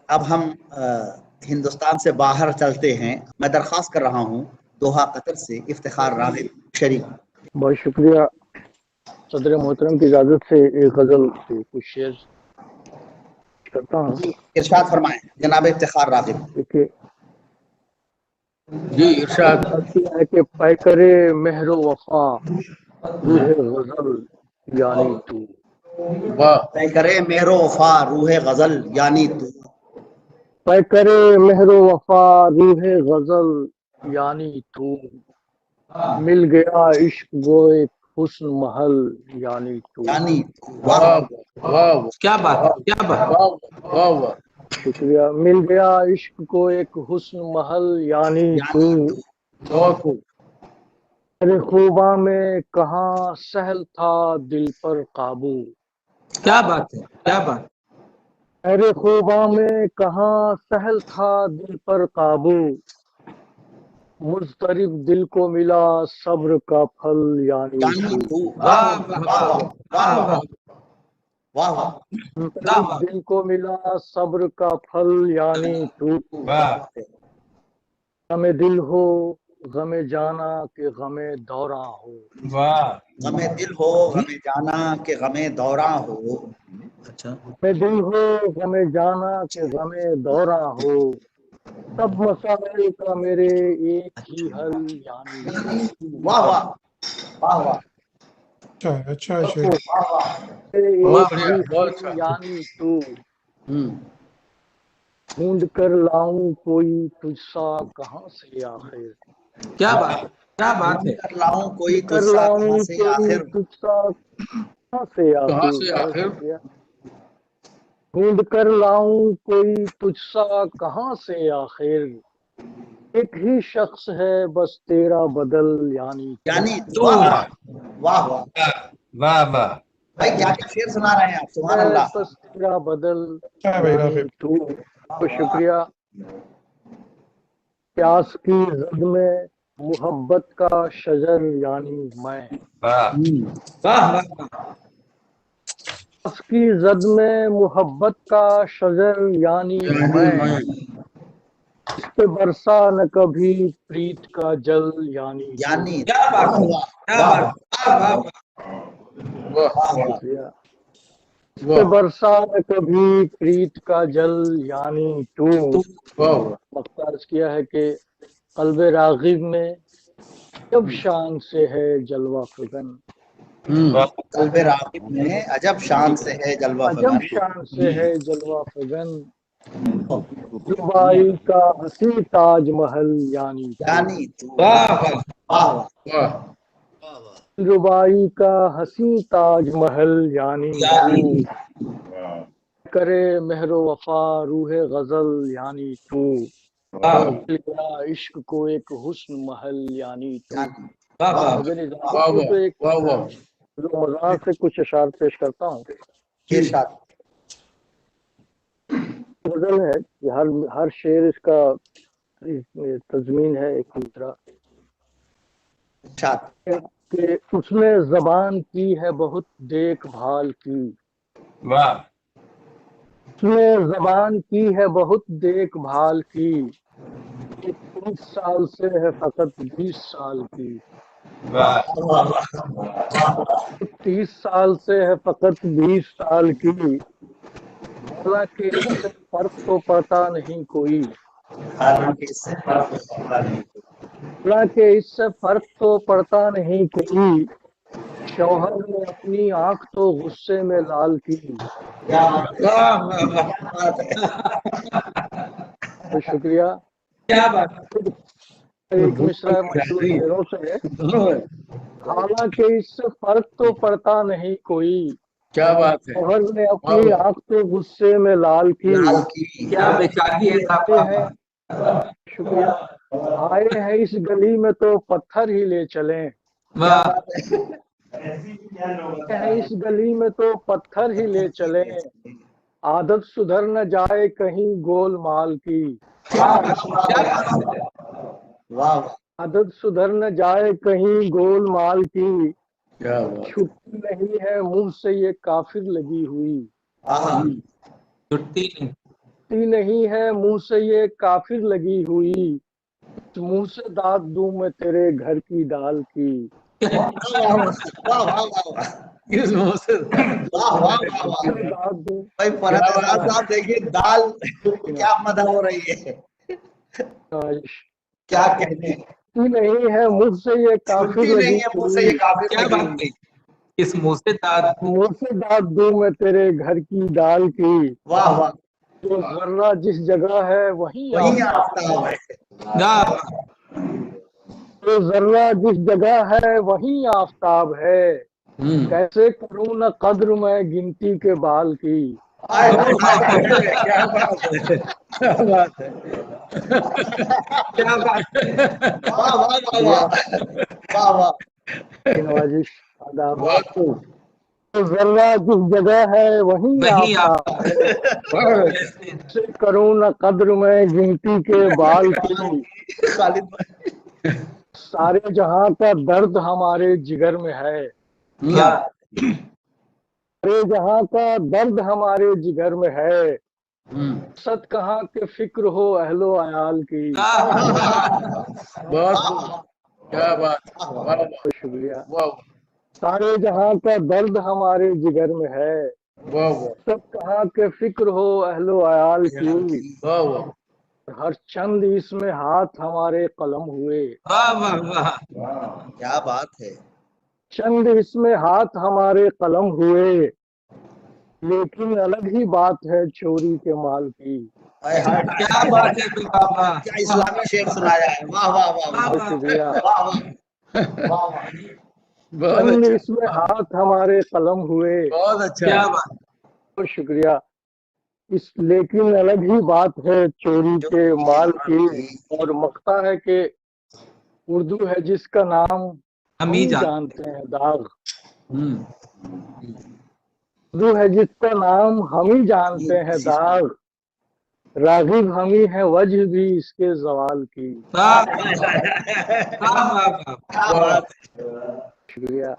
اب ہم ہندوستان سے باہر چلتے ہیں. میں درخواست کر رہا ہوں دوحہ قطر سے افتخار راغب شریف. بہت شکریہ. صدر محترم کی اجازت سے ایک غزل سے کچھ شعر کرتا ہوں. ارشاد فرمائیں جناب افتخار راغب. دیکھیے جی ارشاد. ہے کہ پے کرے مہر و وفا روح غزل یعنی تو. واہ. طے کرے مہر و وفا روح غزل یعنی تو. پے کرے مہر و وفا روح غزل یعنی تو. مل گیا عشق وہ ایک حسن محل یعنی تو. یعنی تو. واہ واہ واہ کیا بات ہے، کیا بات ہے. واہ واہ واہ. شکریہ. مل گیا عشق کو ایک حسن محل یعنی تو. بہت خوب. ارے خوباں میں کہاں سہل تھا دل پر قابو. کیا بات ہے، کیا بات. ارے خوباں میں کہاں سہل تھا دل پر قابو. مضطرب دل کو ملا صبر کا پھل یعنی تو. واہ واہ واہ واہ واہ واہ. مضطرب دل کو ملا صبر کا پھل یعنی تو. واہ. غم دل ہو غم جانا کہ غم دوراں ہو. واہ. غم دل ہو غم جانا کہ غم دوراں ہو. اچھا. غم دل ہو غم جانا کہ غم دوراں ہو. سب مسائل کا میرے ایک ہی حل یعنی تو. واہ واہ واہ واہ. اچھا ایک بہت ہی بڑھیا، بہت حل اچھا. یعنی تو. ڈھونڈ کر لاؤں کوئی تجھ سا کہاں سے آخر. کیا بات ہے، کیا بات ہے. کر لاؤں کوئی ڈھونڈ کر تجھ سا لاؤں کہاں سے کوئی آخر. تجھ سا کہاں سے کہاں آخر. سے بہت آخر. شکریہ. ڈھونڈ کر لاؤں کوئی تجھ سا کہاں سے آخر. ایک ہی شخص ہے بس تیرا بدل یعنی تو. یعنی تو. واہ واہ واہ واہ. واہ واہ. بھائی کیا کیا شعر سنا رہے ہیں آپ. سبحان ہے اللہ. بس تیرا بدل بھائی یعنی راغب. تو. بہت شکریہ. پیاس کی زد میں محبت کا شجر یعنی میں. واہ واہ واہ. پیاس کی زد میں محبت کا شجر یعنی میں. اس پہ برسا نہ کبھی پریت کا جل یعنی تو. یعنی کیا بات ہے، کیا بات ہے. واہ واہ واہ واہ شکریہ. اس پہ واہ برسا نہ کبھی پریت کا جل یعنی تو. واہ. مختار کیا ہے کہ قلب راغب میں جب شان سے ہے جلوہ فگن. قلب راغب میں عجب شان سے ہے جلوہ عجب فگن. شان سے ہے جلوہ فگن. دبئی کا حسین تاج محل یعنی تو. یعنی تو. واہ واہ. واہ واہ واہ. دبئی کا حسین تاج محل یعنی تو. کرے مہر و وفا روح غزل یعنی تو. مل گیا عشق کو ایک حسن محل یعنی تو. واہ واہ. اگر اجازت واہ ہو تو ایک واہ واہ. مزاح سے کچھ اشعار پیش کرتا ہوں. ارشاد. غزل ہے کہ ہر شعر اس کا تضمین ہے ایک دوسرا. ارشاد. کہ اس نے زبان کی ہے بہت دیکھ بھال کی. واہ. اس نے زبان کی ہے بہت دیکھ بھال کی. 30 سال سے ہے فقط 20 سال کی. واہ 30 سال سے ہے فقط 20 سال کی. حالانکہ اس سے فرق تو پڑتا نہیں کوئی. حالانکہ اس سے فرق پڑتا نہیں. حالانکہ اس سے فرق تو پڑتا نہیں کوئی. شوہر نے اپنی آنکھ تو غصے میں لال کی. واہ واہ. بہت شکریہ. کیا بات. ایک مصرع مشہور شعروں سے ہے. حالانکہ اس سے فرق تو پڑتا نہیں کوئی. کیا بات ہے. شوہر نے اپنی آنکھ تو غصے میں لال کی. لال کی. کیا بیچاری ہے صاحب. آئے ہیں شکریہ. آئے ہیں اس گلی میں تو پتھر ہی لے چلیں. واہ ہیں اس گلی میں تو پتھر ہی لے چلیں. عادت سدھر نہ جائے کہیں گول مال کی. واہ. عادت سدھر نہ جائے کہیں گول مال کی. کیا بات. چھٹی نہیں ہے منہ سے یہ کافر لگی ہوئی. چھٹی نہیں. تی نہیں ہے منہ سے یہ کافر لگی ہوئی، اس منہ سے داد دوں میں تیرے گھر کی دال کی۔ واہ واہ واہ واہ واہ کس منہ سے واہ واہ واہ واہ سے داد دوں بھائی فرحت احسان صاحب دیکھیے دال کیا مدح ہو رہی ہے، کیا کہتے ہیں، تی نہیں ہے منہ سے یہ کافر چھٹی لگی نہیں ہے منہ سے یہ کافر کیا لگی بات ہوئی۔ کہی؟ اس منہ سے داد منہ سے داد دوں میں تیرے گھر کی دال کی، واہ واہ جو ذرہ جس جگہ ہے وہیں وہی آفتاب آفتاب ہے۔ واہ جو ذرہ جس جگہ ہے وہیں آفتاب ہے، کیسے کروں نہ قدر میں گنتی کے بال کی۔ آئے ہائے ہائے، کیا بات ہے، کیا بات ہے۔ کیا بات واہ واہ واہ واہ واہ واہ نوازش آداب۔ بہت خوب۔ جو ذرہ جس جگہ ہے وہیں وہی آفتاب ہے، ایسے کیسے کروں نہ قدر میں گنتی کے بال کی۔ خالد بھائی سارے جہاں کا درد ہمارے جگر میں ہے، کیا سارے جہاں کا درد ہمارے جگر میں ہے، ست کہاں کہ فکر ہو اہل و عیال کی۔ بہت خوب، کیا بات ہے، واہ واہ شکریہ۔ واہ سارے جہاں کا درد ہمارے جگر میں ہے، واہ واہ سب کہاں کہ فکر ہو اہل و عیال کی۔ واہ واہ ہر چند اس میں ہاتھ ہمارے قلم ہوئے، واہ واہ واہ کیا بات ہے، چند اس میں ہاتھ ہمارے قلم ہوئے، لیکن الگ ہی بات ہے چوری کے مال کی۔ آئے ہائے کیا بات ہے کوئی بابا کیا اسلامی شعر سنایا ہے، واہ واہ واہ واہ بہت شکریہ۔ واہ واہ واہ واہ بہت چند اچھا، اس میں ہاتھ ہمارے قلم ہوئے، بہت اچھا۔ کیا بات بہت شکریہ۔ لیکن الگ ہی بات ہے چوری کے مال کی، اور مقطع ہے کہ اردو ہے جس کا نام ہم ہم ہی ہی جانتے جانتے ہیں داغ، ہوں اردو ہے جس کا نام ہم ہی جانتے ہیں داغ، راغب ہم ہی ہیں وجہ بھی اس کے زوال کی۔ واہ واہ واہ کیا بات ہے، شکریہ۔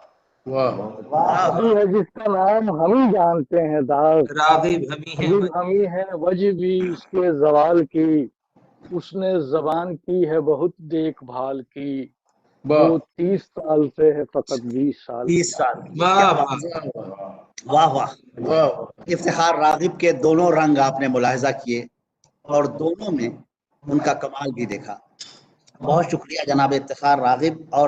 واہ اردو ہے جس کا نام ہم ہی جانتے ہیں داغ، راغب ہمی ہے راغب ہم ہی ہیں وجہ بھی اس کے زوال کی، اس نے زبان کی ہے بہت دیکھ بھال کی، واہ وہ 30 سال سے ہے فقط 20 سال 20 سال کی، واہ کیا واہ بات ہے، واہ واہ واہ واہ افتخار راغب کے دونوں رنگ آپ نے ملاحظہ کیے اور دونوں میں ان کا کمال بھی دیکھا۔ بہت شکریہ جناب افتخار راغب اور